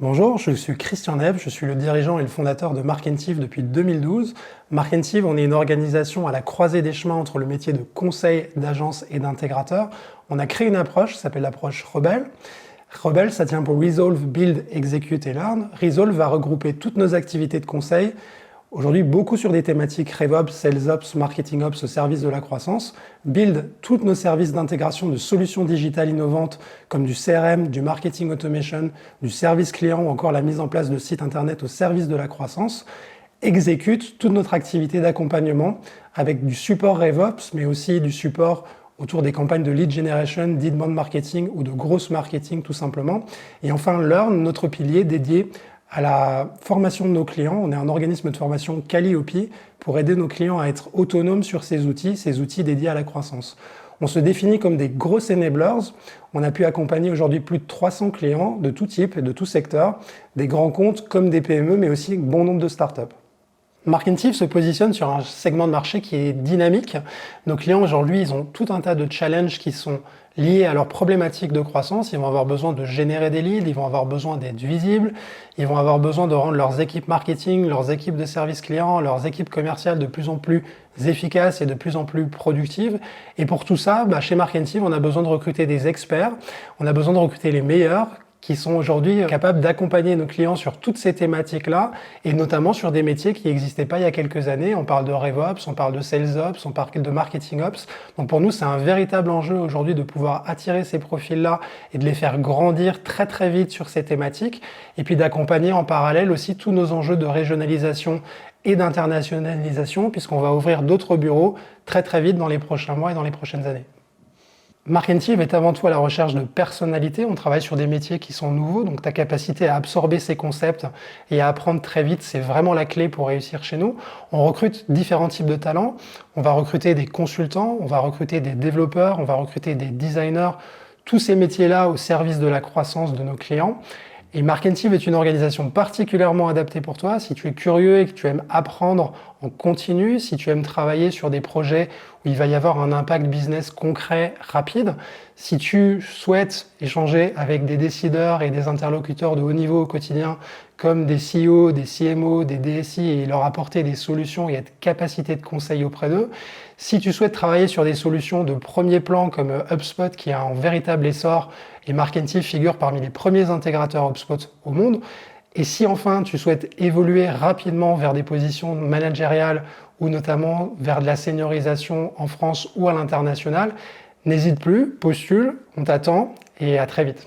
Bonjour, je suis Christian Neve, je suis le dirigeant et le fondateur de Markentive depuis 2012. Markentive, on est une organisation à la croisée des chemins entre le métier de conseil, d'agence et d'intégrateur. On a créé une approche qui s'appelle l'approche Rebelle. Rebelle, ça tient pour Resolve, Build, Execute et Learn. Resolve va regrouper toutes nos activités de conseil, aujourd'hui beaucoup sur des thématiques RevOps, SalesOps, MarketingOps au service de la croissance. Build, tous nos services d'intégration de solutions digitales innovantes comme du CRM, du marketing automation, du service client ou encore la mise en place de sites internet au service de la croissance. Execute, toute notre activité d'accompagnement avec du support RevOps mais aussi du support autour des campagnes de lead generation, d'inbound marketing ou de gross marketing tout simplement. Et enfin Learn, notre pilier dédié à la formation de nos clients. On est un organisme de formation Calliope pour aider nos clients à être autonomes sur ces outils dédiés à la croissance. On se définit comme des gros enablers. On a pu accompagner aujourd'hui plus de 300 clients de tout type et de tout secteur, des grands comptes comme des PME, mais aussi bon nombre de startups. Markentive se positionne sur un segment de marché qui est dynamique. Nos clients aujourd'hui, ils ont tout un tas de challenges qui sont liés à leurs problématiques de croissance. Ils vont avoir besoin de générer des leads, ils vont avoir besoin d'être visibles, ils vont avoir besoin de rendre leurs équipes marketing, leurs équipes de service client, leurs équipes commerciales de plus en plus efficaces et de plus en plus productives. Et pour tout ça, chez Markentive, on a besoin de recruter des experts, on a besoin de recruter les meilleurs, qui sont aujourd'hui capables d'accompagner nos clients sur toutes ces thématiques-là, et notamment sur des métiers qui n'existaient pas il y a quelques années. On parle de RevOps, on parle de SalesOps, on parle de MarketingOps. Donc pour nous, c'est un véritable enjeu aujourd'hui de pouvoir attirer ces profils-là et de les faire grandir très très vite sur ces thématiques, et puis d'accompagner en parallèle aussi tous nos enjeux de régionalisation et d'internationalisation, puisqu'on va ouvrir d'autres bureaux très très vite dans les prochains mois et dans les prochaines années. Markentive est avant tout à la recherche de personnalité. On travaille sur des métiers qui sont nouveaux, donc ta capacité à absorber ces concepts et à apprendre très vite, c'est vraiment la clé pour réussir chez nous. On recrute différents types de talents. On va recruter des consultants, on va recruter des développeurs, on va recruter des designers, tous ces métiers-là au service de la croissance de nos clients. Et Markentive est une organisation particulièrement adaptée pour toi. Si tu es curieux et que tu aimes apprendre en continu, si tu aimes travailler sur des projets où il va y avoir un impact business concret, rapide, si tu souhaites échanger avec des décideurs et des interlocuteurs de haut niveau au quotidien, comme des CEO, des CMO, des DSI, et leur apporter des solutions et être capacité de conseil auprès d'eux, si tu souhaites travailler sur des solutions de premier plan comme HubSpot qui a un véritable essor, et Markentive figure parmi les premiers intégrateurs HubSpot au monde, et si enfin tu souhaites évoluer rapidement vers des positions managériales ou notamment vers de la seniorisation en France ou à l'international, n'hésite plus, postule, on t'attend et à très vite.